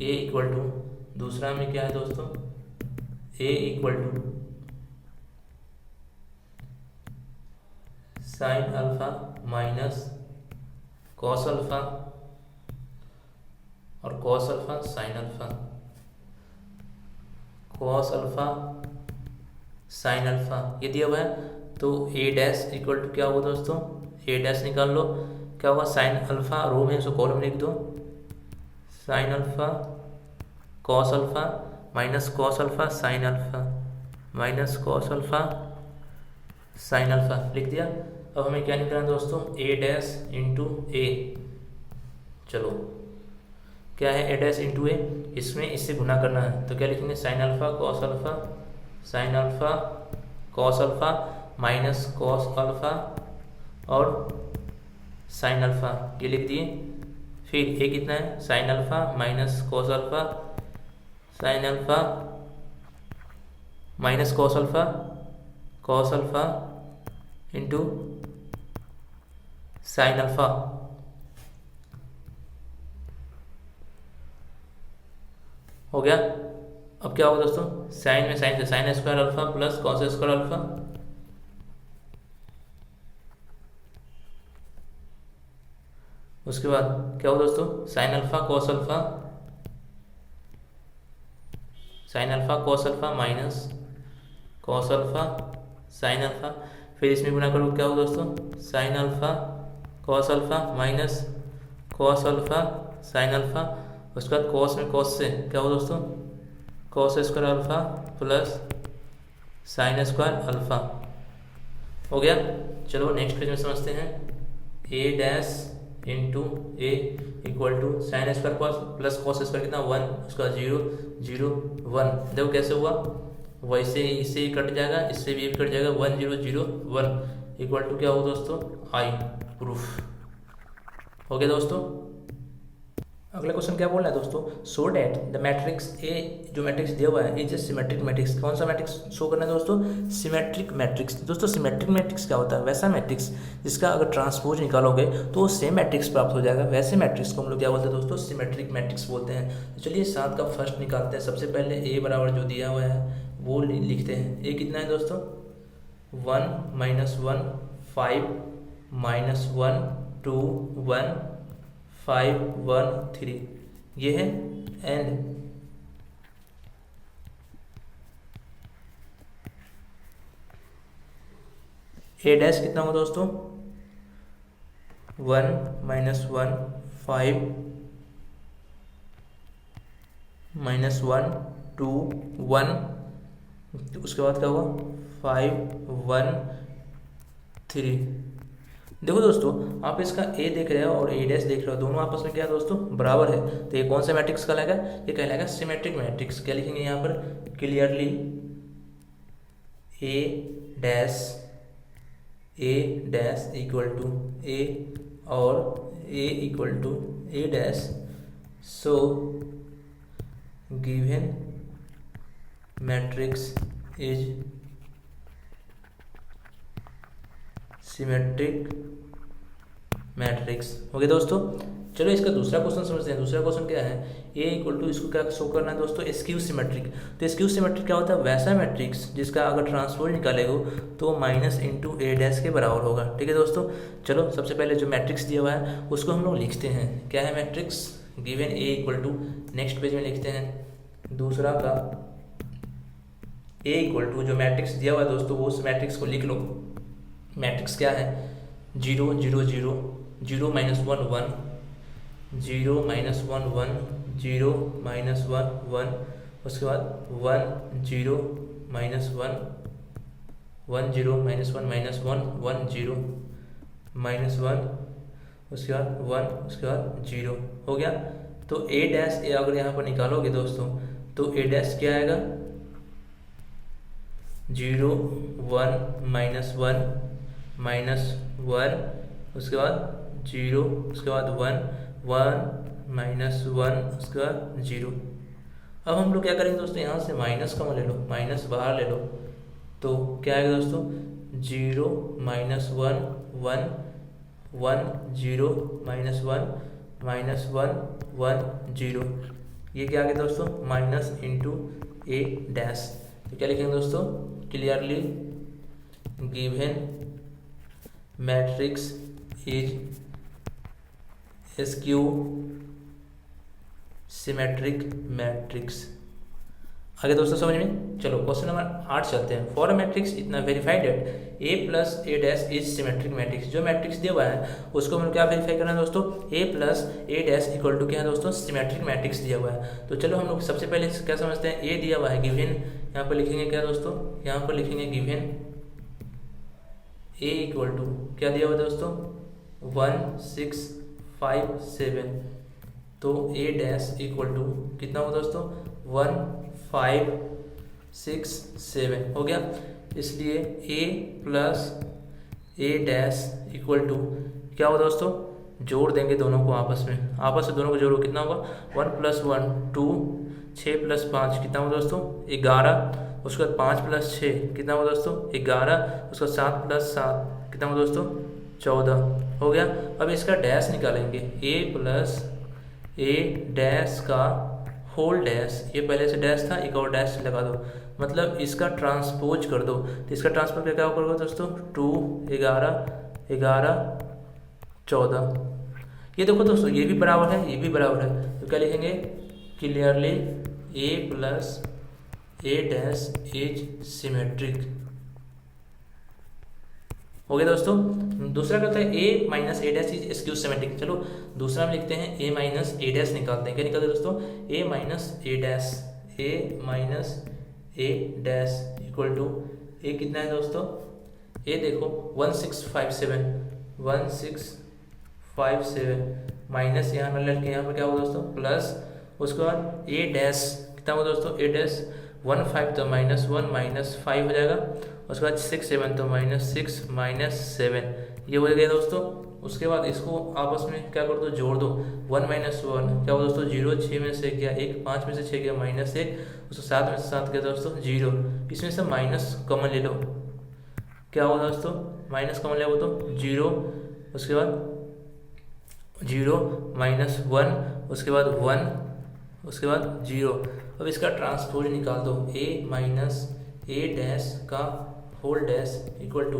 ए इक्वल टू, दूसरा में क्या है दोस्तों, A equal to sine alpha minus cos alpha और cos alpha sine alpha cos alpha sine alpha, ये दिया हुआ है। तो ए डैश इक्वल टू क्या होगा दोस्तों, ए डैश निकाल लो, क्या होगा साइन अल्फा, रो में इसको कॉलम लिख दो, sign alpha cos alpha minus cos alpha sine alpha minus cos alpha sine alpha लिख दिया। अब हमें क्या निकालना है दोस्तों, ए डैश इंटू ए। चलो क्या है, ए डैश इंटू ए, इसमें इससे गुना करना है, तो क्या लिखेंगे sign alpha cos alpha sine alpha cos alpha minus cos alpha और साइन अल्फा, ये लिख दिए। फिर ए कितना है, sign alpha minus cos alpha sine alpha minus cos alpha into sine alpha. हो गया। अब क्या होगा दोस्तों, साइन में साइन से sign square alpha plus cos square alpha, उसके बाद क्या होगा दोस्तों, sign alpha cos alpha minus cos alpha sine alpha, फिर इसमें गुना करो, क्या होगा दोस्तों, sign alpha cos alpha minus cos alpha sine alpha, उसके बाद कॉस में कॉस से क्या होगा दोस्तों, cos square alpha plus sine square alpha. हो गया। चलो नेक्स्ट पेज में समझते हैं, A dash into A equal to sine square cos plus cos square कितना 1, उसका 0 0 1। देखो कैसे हुआ, वैसे ही इससे ही कट जाएगा, इससे भी कट जाएगा, 1 0 0 1 इक्वल टू क्या होगा दोस्तों आई। प्रूफ हो गया दोस्तों। अगला क्वेश्चन क्या बोल रहा है दोस्तों, show that the matrix A, जो मैट्रिक्स दिया हुआ है इज ए सिमेट्रिक मैट्रिक्स। कौन सा मैट्रिक्स शो करना है दोस्तों, सिमेट्रिक मैट्रिक्स। दोस्तों सिमेट्रिक मैट्रिक्स क्या होता है, वैसा मैट्रिक्स जिसका अगर ट्रांसपोज निकालोगे तो सेम मैट्रिक्स प्राप्त हो जाएगा, वैसे मैट्रिक्स को हम लोग क्या बोलते हैं दोस्तों, सिमेट्रिक मैट्रिक्स बोलते हैं। तो चलिए 7 का फर्स्ट निकालते हैं। सबसे पहले ए बराबर जो दिया हुआ है वो लिखते हैं। ए कितना है दोस्तों, 1 -1 5 -1 2 1 5 1 3, ये है एंड ए डैश कितना होगा दोस्तों, 1 -1 5 -1 2 1, उसके बाद क्या होगा 5 1 3। देखो दोस्तों, आप इसका ए देख रहे हो और ए डैश देख रहे हो, दोनों आपस में क्या है दोस्तों, बराबर है। तो ये कौन सा मैट्रिक्स कहलाएगा, ये कहलाएगा सिमेट्रिक मैट्रिक्स। क्या लिखेंगे यहाँ पर, clearly A dash equal to A और A equal to A dash, so given matrix is symmetric matrix. हो गया दोस्तों। चलो इसका दूसरा क्वेश्चन समझते हैं। दूसरा क्वेश्चन क्या है, ए इक्वल टू, इसको क्या शो करना है दोस्तों, स्क्यू सिमेट्रिक। तो स्क्यू सिमेट्रिक क्या होता है, वैसा मैट्रिक्स जिसका अगर ट्रांसपोज निकाले हो तो माइनस इंटू ए डैश के बराबर होगा। ठीक है दोस्तों। चलो सबसे पहले जो मैट्रिक्स दिया हुआ है उसको हम लोग लिखते हैं। क्या है matrix, given A equal to, next page में लिखते हैं दूसरा का ए इक्वल टू, जो मैट्रिक्स दिया हुआ है दोस्तों वो उस मैट्रिक्स को लिख लो। मैट्रिक्स क्या है, 0 0 0 0 -1 1 0 -1 1 0 -1 1, उसके बाद 1 0 -1 1 0 -1 -1 1 0 -1, उसके बाद 1, उसके बाद 0। हो गया। तो ए डैश ए अगर यहाँ पर निकालोगे दोस्तों तो ए डैश क्या आएगा, 0 1 -1 -1, उसके बाद 0, उसके बाद 1 1 -1, उसके बाद 0। अब हम लोग क्या करेंगे दोस्तों, यहाँ से माइनस कॉमन ले लो, माइनस बाहर ले लो, तो क्या आएगा दोस्तों, 0 -1 1 1 0 -1 -1 1 0। ये क्या आ गया दोस्तों, माइनस इंटू ए डैश। तो क्या लिखेंगे दोस्तों, clearly given matrix is skew symmetric matrix. आगे दोस्तों समझ में। चलो क्वेश्चन नंबर 8 चलते हैं। फॉर मैट्रिक्स इतना verified that A plus A dash is symmetric matrix. जो मैट्रिक्स दिया हुआ है उसको हम क्या वेरीफाई करना है दोस्तों, A plus A dash equal to क्या है दोस्तों, सिमेट्रिक मैट्रिक्स दिया हुआ है। तो चलो हम लोग सबसे पहले क्या समझते हैं, ए दिया हुआ है गिवन, यहाँ पर लिखेंगे क्या दोस्तों, यहाँ पर लिखेंगे गिवन ए इक्वल टू क्या दिया हुआ है दोस्तों, 1 6 5 7। तो ए डैश इक्वल टू कितना होगा दोस्तों, 1 5 6 7 हो गया। इसलिए A plus A dash equal to क्या होगा दोस्तों, जोड़ देंगे दोनों को आपस में, आपस में दोनों को जोड़ो, कितना होगा 1 + 1 2, 6 + 5 कितना होगा दोस्तों 11, उसके बाद 5 + 6 कितना होगा दोस्तों 11, उसका 7 + 7 कितना होगा दोस्तों 14 हो गया। अब इसका डैश निकालेंगे, ए प्लस ए डैश का होल डैश, ये पहले से डैश था, एक और डैश लगा दो, मतलब इसका ट्रांसपोज कर दो। तो इसका ट्रांसपोज क्या करोगे दोस्तों, 2 11 11 14। ये देखो दोस्तों ये भी बराबर है, ये भी बराबर है, तो क्या लिखेंगे, clearly A plus A dash is symmetric. हो गया दोस्तों। दूसरा कहता है A minus A dash is skew symmetric. चलो दूसरा में लिखते हैं ए माइनस ए डैश निकालते हैं। क्या निकालते हैं दोस्तों, A minus A dash, A minus A dash equal to A कितना है दोस्तों, ए देखो 1 6 5 7 1 6 5 7 माइनस यहाँ पर लड़के यहाँ पर क्या होगा दोस्तों प्लस, उसके बाद ए डैश कितना होगा दोस्तों, ए डैश 1 5 तो -1 -5 हो जाएगा, उसके बाद 6 7 तो -6 -7 ये हो गया दोस्तों। उसके बाद इसको आपस में क्या कर दो, जोड़ दो, 1 - 1 क्या हो दोस्तों 0, 6 में से गया 1, 5 में से 6 गया -1, उसको 7 में से 7 गया दोस्तों 0, इसमें से माइनस कॉमन ले लो, क्या होगा दोस्तों माइनस कॉमन ले लो तो 0, उसके बाद 0 -1, उसके बाद 1, उसके बाद 0। अब इसका ट्रांसपोज निकाल दो, ए माइनस ए डैश का whole dash equal to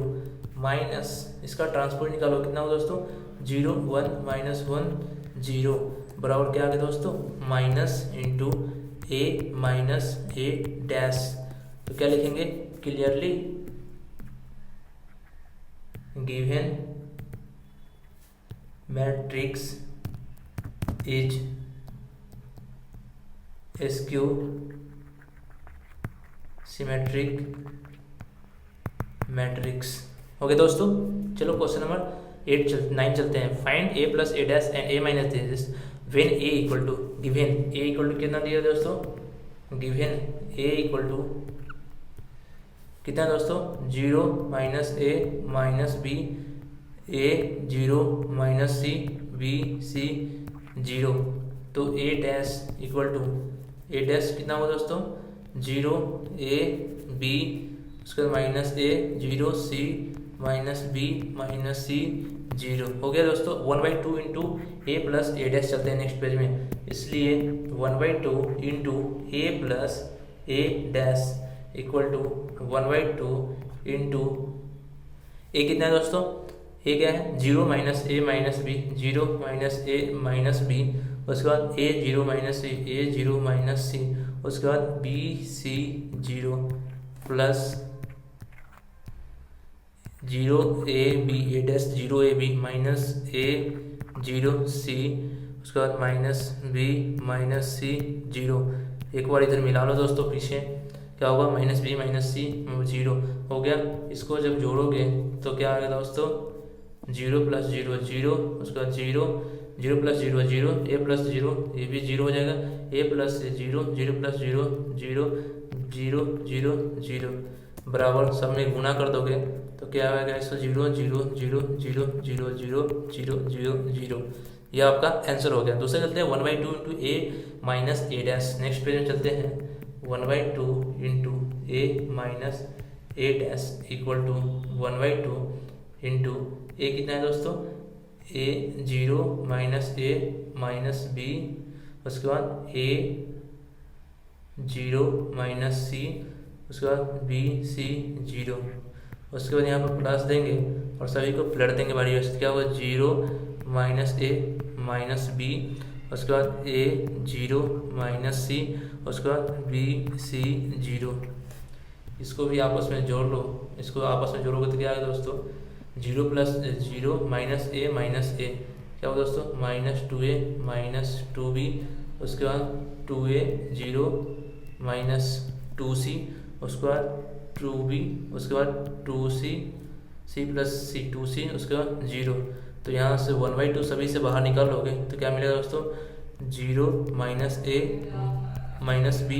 minus इसका ट्रांसपोज निकालो, कितना हो दोस्तों 0 1 -1 0 बराबर क्या आ गया दोस्तों minus into A minus A dash. तो क्या लिखेंगे, clearly given matrix is skew symmetric matrix. हो गया दोस्तों। चलो क्वेश्चन नंबर 9 चलते हैं। Find a plus a dash and a minus this when a equal to given a equal to कितना दिया दोस्तों, गिवन a इक्वल टू कितना दोस्तों 0 minus a minus b a 0 minus c b c 0। तो a dash equal to a dash कितना हुआ दोस्तों 0 a b उसके बाद minus a 0 c minus b minus c 0। हो गया दोस्तों। 1/2 into A plus A dash चलते हैं नेक्स्ट पेज में। इसलिए 1/2 into A plus A dash equal to 1/2 into A कितना है दोस्तों, ए क्या है 0 minus A minus B 0 minus A minus B, उसके बाद ए 0 माइनस सी ए 0 माइनस सी, उसके बाद B C 0 plus 0 A B A dash 0 A B minus A 0 C, उसके बाद माइनस बी माइनस सी 0। एक बार इधर मिला लो दोस्तों, पीछे क्या होगा माइनस बी माइनस सी 0 हो गया। इसको जब जोड़ोगे तो क्या आ गया दोस्तों 0 प्लस 0 0, उसके बाद 0 0 प्लस 0 0 ए प्लस 0 ये भी 0 हो जाएगा, ए प्लस 0 0 प्लस 0 0 0 0 0 बराबर सब में गुना कर दोगे तो क्या आएगा इसका 0 0 0 0 0 0 0 0 0। यह आपका आंसर हो गया। दूसरा चलते हैं 1/2 into A minus A dash. Next page में चलते हैं 1/2 into A minus A dash equal to 1/2 into A कितना है दोस्तों A 0 minus A minus B, उसके बाद ए 0 माइनस सी, उसके बाद बी सी 0, उसके बाद यहाँ पर प्लस देंगे और सभी को पलट देंगे बारी वैसे क्या होगा 0 माइनस ए माइनस बी, उसके बाद ए 0 माइनस सी, उसके बाद बी सी 0। इसको भी आपस में जोड़ लो, इसको आपस में जोड़ोगे तो क्या आएगा दोस्तों 0 प्लस 0 माइनस ए क्या होगा दोस्तों माइनस 2a माइनस 2b, उसके बाद 2a 0 माइनस 2c, उसके बाद 2b, उसके बाद 2c c plus c 2c, उसके बाद 0। तो यहाँ से 1/2 सभी से बाहर निकालोगे तो क्या मिलेगा दोस्तों 0 minus a minus b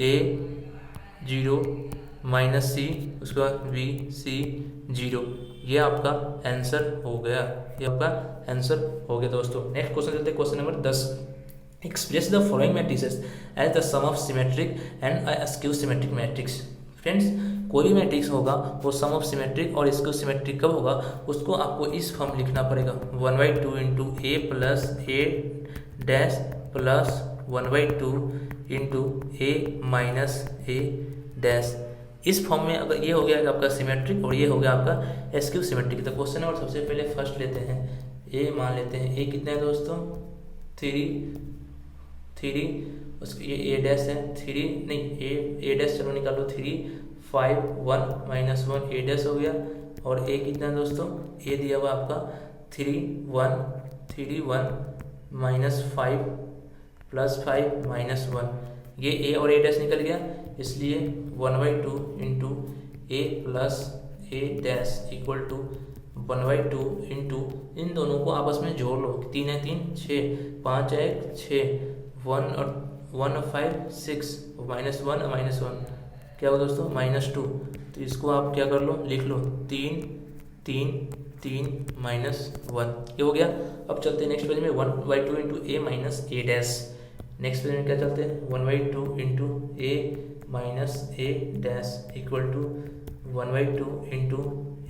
a 0 minus c, उसके बाद b c 0। ये आपका आंसर हो गया, ये आपका आंसर हो गया दोस्तों। नेक्स्ट क्वेश्चन चलते हैं question number 10। Express the following matrices as the sum of symmetric and skew symmetric matrix. Friends कोई भी मैट्रिक्स होगा वो सम ऑफ सिमेट्रिक और स्क्यू सिमेट्रिक कब होगा उसको आपको इस फॉर्म लिखना पड़ेगा 1/2 into A plus A dash plus 1/2 into A minus A dash. इस फॉर्म में अगर ये हो गया आपका सिमेट्रिक और ये हो गया आपका स्क्यू सिमेट्रिक। तो क्वेश्चन नंबर सबसे पहले फर्स्ट लेते हैं ए मान लेते हैं, ए कितना है दोस्तों 3 उसके ये ए डैश है 3 नहीं ए डैश चलो निकालो 3 5 1 माइनस 1 ए डैश हो गया, और ए कितना है दोस्तों ए दिया हुआ आपका 3 1 माइनस 5 प्लस 5 माइनस 1, ये ए और ए डैश निकल गया, इसलिए 1/2 into A plus A dash equal to 1/2 into इन दोनों को आपस में जोड़ लो 3 है 3 6 5 है 6 1 और 1 और 5 6 माइनस 1 माइनस 1 क्या होगा दोस्तों -2। तो इसको आप क्या कर लो लिख लो 3 3 3 माइनस 1, ये हो गया। अब चलते हैं नेक्स्ट पेज में 1/2 into A minus A dash. Next page में क्या चलते हैं 1/2 into A minus A dash equal to 1/2 into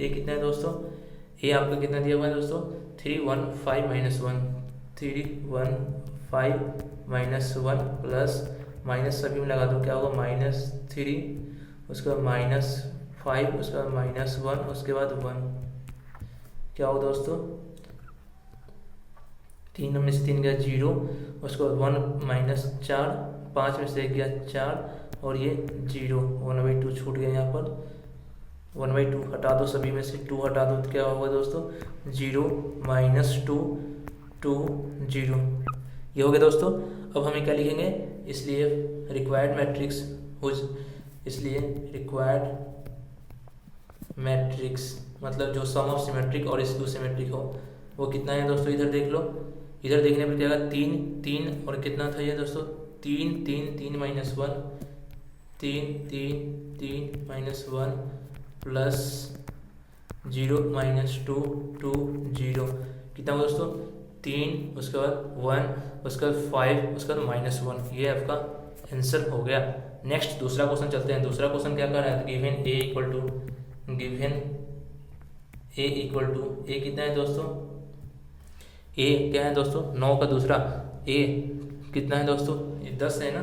A कितना है दोस्तों ए आपका कितना दिया हुआ है दोस्तों 3 1 5 माइनस 1 3 1 5 माइनस 1 प्लस माइनस सभी में लगा दो क्या होगा -3, उसके बाद -5, उसके बाद -1, उसके बाद 1 क्या होगा दोस्तों 3 में से 3 गया 0, उसके बाद 1 माइनस 4 5 में से 1 गया 4 और ये 0 1/2 छूट गया यहाँ पर 1/2 हटा दो, सभी में से 2 हटा दो तो क्या होगा दोस्तों 0 -2 2 0। ये हो गया दोस्तों। अब हमें क्या लिखेंगे, इसलिए रिक्वायर्ड मैट्रिक्स इसलिए रिक्वायर्ड मैट्रिक्स मतलब जो सम ऑफ सिमेट्रिक और इसक्यू सिमेट्रिक हो वो कितना है दोस्तों, इधर देख लो। इधर देखने पर क्या होगा 3 3 और कितना था ये दोस्तों 3 3 3 -1 3 3 3 -1 प्लस 0 -2 2 0 कितना हुआ दोस्तों 3, उसके बाद 1, उसके बाद 5, उसके बाद -1। ये आपका आंसर हो गया। नेक्स्ट दूसरा क्वेश्चन चलते हैं। दूसरा क्वेश्चन क्या कर रहा है, गिवन ए कितना है दोस्तों, ए क्या है दोस्तों 9 का दूसरा, ए कितना है दोस्तों ये 10 है ना,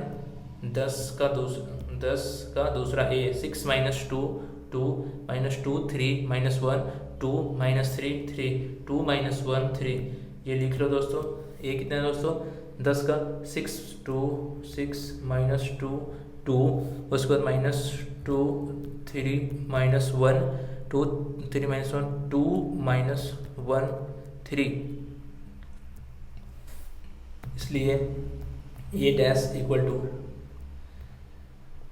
10 का दूसरा ए 6 -2 2 -2 3 -1 2 -3 3 2 -1 3। ये लिख लो दोस्तों। ए कितना है दोस्तों 10 का 6 2 6 -2 2, उसके बाद -2 3 -1 2 3 -1 2 -1 3। इसलिए ए डैश इक्वल टू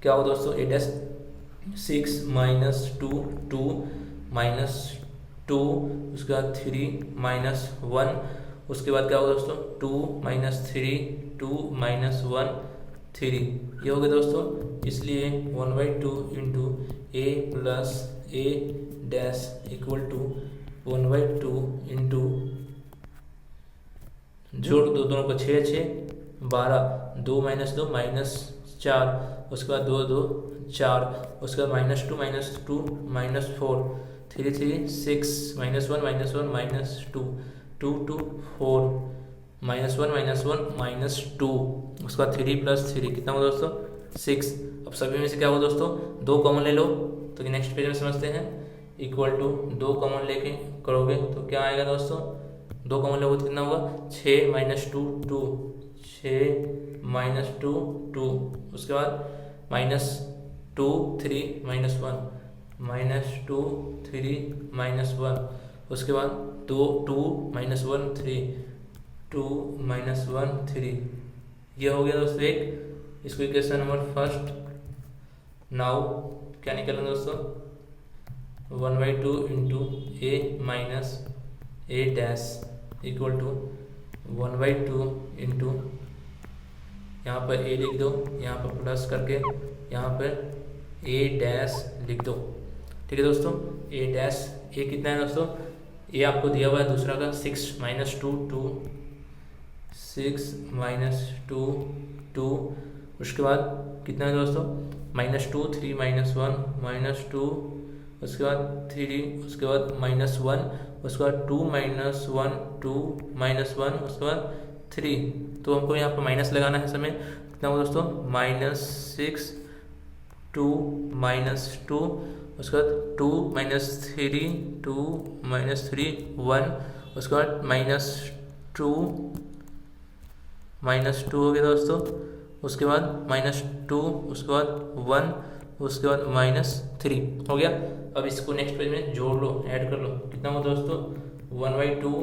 क्या हो दोस्तों, ए डैश 6 -2 2 -2 उसके बाद 3 -1 उसके बाद क्या होगा दोस्तों 2 -3 2 -1 3। ये हो गया दोस्तों। इसलिए 1/2 into A plus A dash equal to 1/2 into जोड़ दो दोनों को 6 6 12 2 -2 -4 उसके बाद 2 2 4 उसके बाद -2 -2 -4 3 3 6 -1 -1 -2 2 2 4 -1 -2 उसके बाद 3 + 3 कितना हुआ दोस्तों 6। अब सभी में से क्या हुआ दोस्तों 2 कॉमन ले लो, तो नेक्स्ट पेज में समझते हैं। इक्वल टू 2 कॉमन लेके करोगे तो क्या आएगा दोस्तों, 2 कॉमन लोगे तो कितना होगा 6 -2 2 6 -2 2 उसके बाद -2 3 -1 -2 3 -1 उसके बाद 2 2 -1 3 2 -1 3। ये हो गया दोस्तों एक। इसको इक्वेशन नंबर फर्स्ट। नाउ क्या निकलना दोस्तों 1/2 into A minus A dash equal to 1/2 into यहाँ पर ए लिख दो, यहाँ पर प्लस करके यहाँ पर ए डैश लिख दो। ठीक है दोस्तों, ए डैश ए कितना है दोस्तों, ए आपको दिया हुआ है दूसरा का 6 -2 2 6 -2 2 उसके बाद कितना है दोस्तों -2 3 -1 -2 उसके बाद 3 उसके बाद -1 उसके बाद 2 -1 2 -1 उसके बाद 3। तो हमको यहाँ पर माइनस लगाना है समय। कितना हुआ दोस्तों -6 2 -2 उसके बाद 2 -3 2 -3 1 उसके बाद -2 हो गया दोस्तों। उसके बाद -2 उसके बाद 1 उसके बाद -3 हो गया। अब इसको नेक्स्ट पेज में जोड़ लो, ऐड कर लो। कितना हुआ दोस्तों 1/2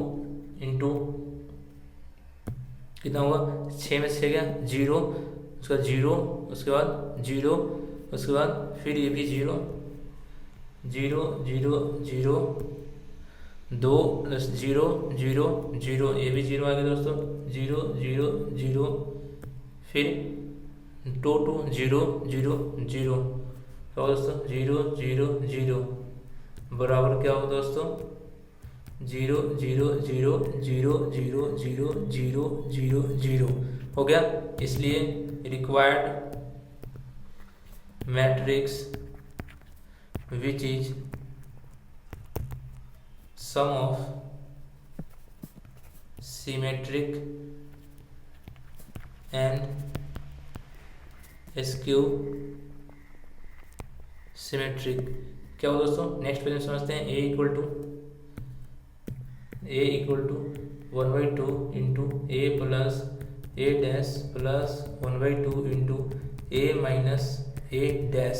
इंटू कितना हुआ 6 में 6 गया 0 उसका 0 उसके बाद 0 उसके बाद फिर ये भी 0 0 0 0 2 + 0 0 0 ये भी 0 आ गया दोस्तों 0 0 0 फिर 2 2 0 0 0 तो दोस्तों 0 0 0 बराबर क्या हो दोस्तों 0 0 0 0 0 0 0 0 0 हो गया। इसलिए required matrix which is sum of symmetric and skew symmetric. क्या हो दोस्तों नेक्स्ट पेज में समझते हैं। A equal to 1/2 into A plus A dash plus 1/2 into A minus A dash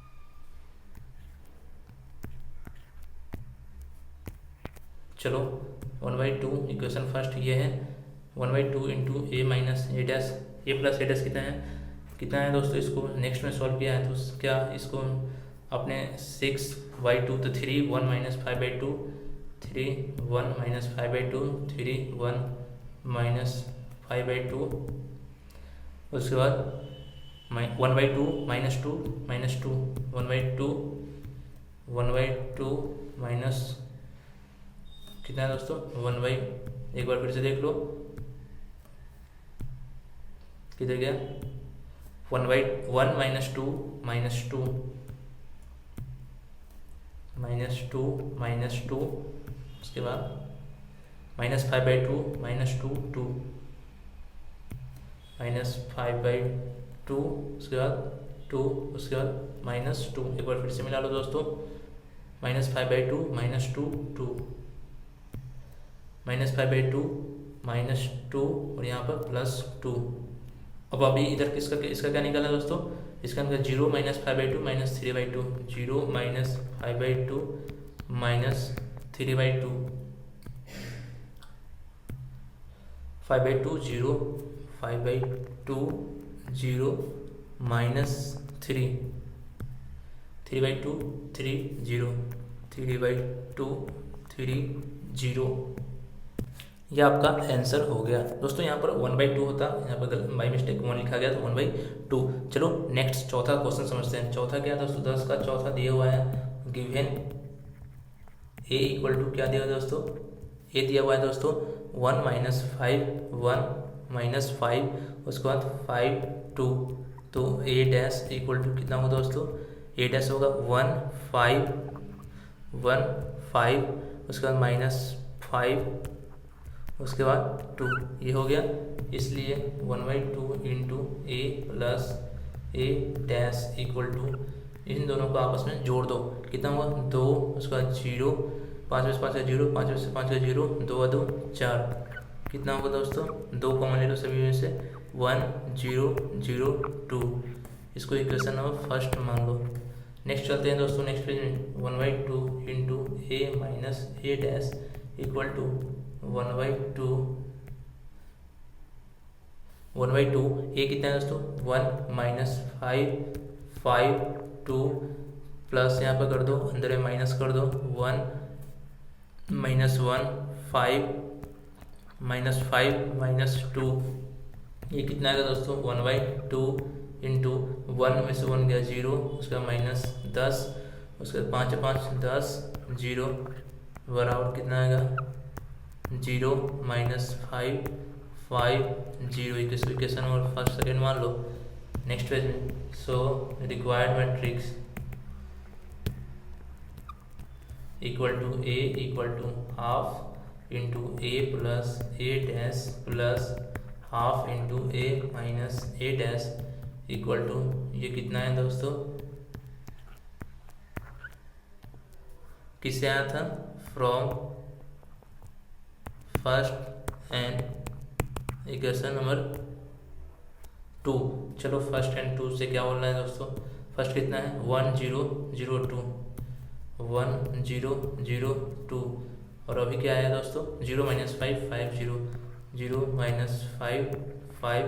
चलो 1/2 इक्वेशन फर्स्ट ये है 1/2 into A minus A dash, A plus A dash कितना है दोस्तों। इसको नेक्स्ट में सॉल्व किया है तो क्या इसको अपने 6/2 तो 3 1 माइनस 5/2 3 1 माइनस 5/2 3 1 माइनस 5/2, उसके बाद 1/2 -2 -2 1/2 माइनस कितना है दोस्तों 1/, एक बार फिर से देख लो किधर गया 1/1 -2 -2 -2 -2, उसके बाद -5/2 -2 2 -5/2, उसके बाद 2, उसके बाद -2, एक बार फिर से मिला लो दोस्तों -5/2 -2 2 -5/2 -2 और यहाँ पर +2। अब अभी इधर इसका क्या निकाला दोस्तों, इसका निकाला 0 -5/2 -3/2 0 -5/2 -3/2 5/2 0 5/2 0 -3 3/2 3 0 3/2 3 0। यह आपका आंसर हो गया दोस्तों। यहाँ पर 1/2 होता, यहाँ पर बाई मिस्टेक 1 लिखा गया तो 1/2। चलो नेक्स्ट चौथा क्वेश्चन समझते हैं। चौथा क्या दोस्तों, 10 का चौथा दिया हुआ है, गिवन ए इक्वल टू क्या दिया हुआ है दोस्तों, ए दिया हुआ है दोस्तों 1 - 5 1 - 5, उसके बाद 5 2, तो ए डैश इक्वल टू कितना होगा दोस्तों, ए डैश होगा 1 5 1 5, उसके बाद -5, उसके बाद 2, ये हो गया। इसलिए 1/2 into A plus A dash equal to, इन दोनों को आपस में जोड़ दो, कितना हुआ 2, उसके बाद 0 5 में से 5 का 0 5 में से 5 का 0 2 2 4, कितना होगा दोस्तों 2 कॉमन ले लो सभी में से 1 0 0 2, इसको इक्वेशन नंबर फर्स्ट मान लो। नेक्स्ट चलते हैं दोस्तों नेक्स्ट पेज में 1/2 into A minus A dash equal to 1/2 A कितना है दोस्तों 1 - 5 5 2 प्लस यहाँ पर कर दो, अंदर में माइनस कर दो 1 - 1 5 -5 -2, ये कितना आएगा दोस्तों 1/2 इंटू 1 में से 1 गया 0, उसका -10, उसके बाद 5 5 10 0 बराबर कितना आएगा 0 -5 5 0, इक्वेशन और फर्स्ट सेकेंड मान लो। नेक्स्ट पेज में so required matrix equal to A equal to half into A plus A dash plus half into A minus A dash equal to, ये कितना है दोस्तों, किससे आया था, from first and equation number 2। चलो फर्स्ट एंड 2 से क्या बोलना है दोस्तों, फर्स्ट कितना है 1 0 0 2 1 0 0 2, और अभी क्या आया दोस्तों 0 - 5 5 0 0 -5 5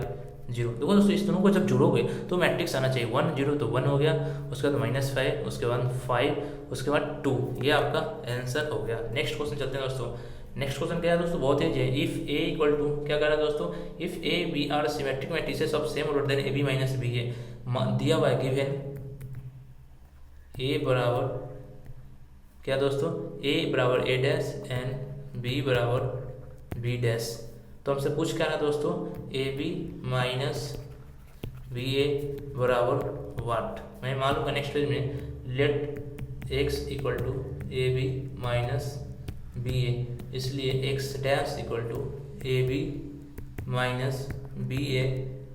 0। देखो दोस्तों इस दोनों को जब जोड़ोगे तो मैट्रिक्स आना चाहिए 1 0 तो 1 हो गया, उसके बाद -5, उसके बाद 5, उसके बाद 2, ये आपका आंसर हो गया। नेक्स्ट क्वेश्चन चलते हैं दोस्तों। नेक्स्ट क्वेश्चन क्या है दोस्तों, बहुत ईजी है। इफ ए इक्वल टू क्या कर रहा है दोस्तों, if A B are symmetric matrices of same order then A B minus B A, दिया हुआ है गिवन ए बराबर क्या दोस्तों, ए बराबर ए डैश एंड बी बराबर बी डैश। तो हमसे पूछ क्या रहा है दोस्तों, A B minus B A बराबर वाट। मैं मालूम नेक्स्ट पेज में let X equal to A B minus B A, इसलिए X dash equal to A B minus B A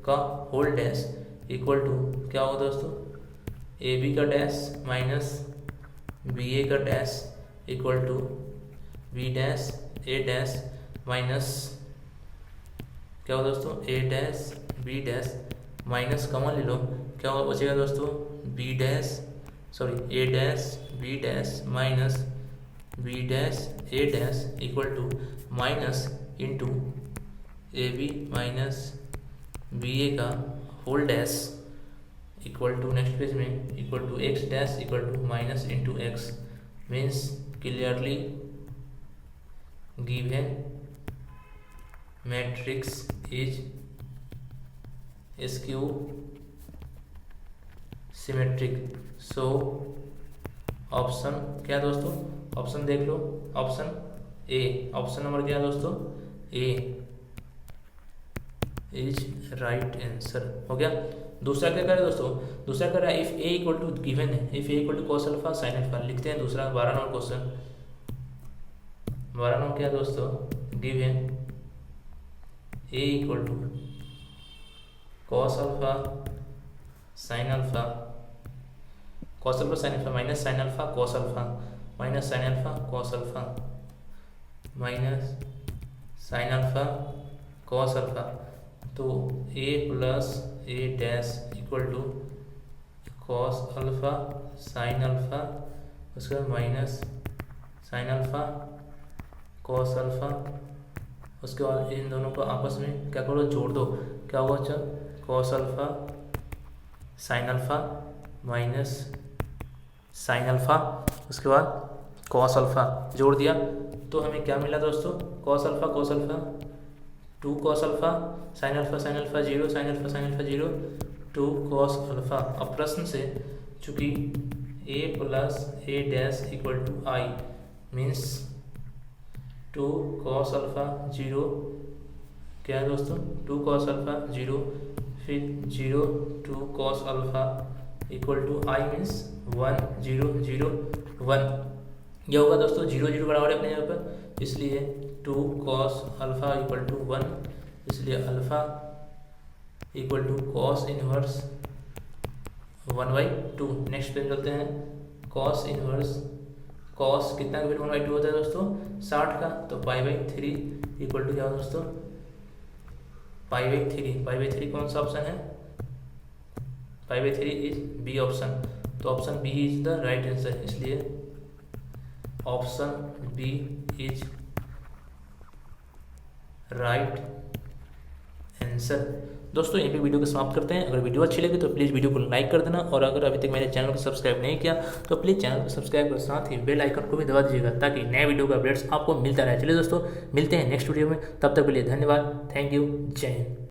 का होल डैश इक्वल टू क्या होगा दोस्तों, ए बी का डैश माइनस बी ए का dash equal to B dash A dash minus क्या होगा दोस्तों, A dash B dash minus common ले लो, क्या होगा बचेगा दोस्तों B dash sorry A dash B dash minus B dash A dash equal to minus into A B minus B A का whole dash equal to next page में equal to X dash equal to minus into X means clearly given matrix is skew symmetric. So option क्या है दोस्तों, option देख लो, option A, option number क्या है दोस्तों, ए is right answer हो गया। दूसरा क्या करें दोस्तों, दूसरा कर रहा है if A equal to given है, if A equal to cos alpha sine alpha. लिखते हैं दूसरा 12 नंबर क्वेश्चन। 12 नंबर क्या है दोस्तों, given A equal to cos alpha sine alpha, cos alpha sine alpha minus sine alpha cos alpha minus sine alpha cos alpha minus sine alpha cos alpha. तो A plus A dash equal to cos alpha sine alpha, उसके बाद minus sine alpha cos alpha, उसके बाद इन दोनों को आपस में क्या करो, जोड़ दो। क्या होगा, चल cos alpha sine alpha minus sine alpha, उसके बाद कॉस अल्फा जोड़ दिया तो हमें क्या मिला दोस्तों, cos alpha 2 cos alpha sine alpha 0 sine alpha 0 2 cos alpha. अब प्रश्न से चूंकि a plus A dash equal to I means 2 cos alpha 0 क्या है दोस्तों, 2 कॉस अल्फा 0 फिर 0 2 cos alpha equal to I means 1 0 0 1। यह होगा दोस्तों 0 0 बराबर है अपने यहाँ पर, इसलिए 2 कॉस अल्फा इक्वल टू 1, इसलिए alpha equal to cos inverse 1/2। Next पे चलते हैं, कॉस इनवर्स, कॉस कितना का फिर 1/2 होता है दोस्तों, 60 का, तो पाई/3 इक्वल टू क्या हो दोस्तों, पाई/3 कौन सा ऑप्शन है, पाई/3 इज बी ऑप्शन, तो option B is the right answer, इसलिए option B is right answer. दोस्तों यहीं पे वीडियो को समाप्त करते हैं। अगर वीडियो अच्छी लगी तो प्लीज़ वीडियो को लाइक कर देना, और अगर अभी तक मेरे चैनल को सब्सक्राइब नहीं किया तो प्लीज़ चैनल को सब्सक्राइब कर साथ ही बेल आइकन को भी दबा दीजिएगा ताकि नए वीडियो का अपडेट्स आपको मिलता रहे। चलिए दोस्तों मिलते हैं नेक्स्ट वीडियो में, तब तक के लिए धन्यवाद, थैंक यू, जय हिंद।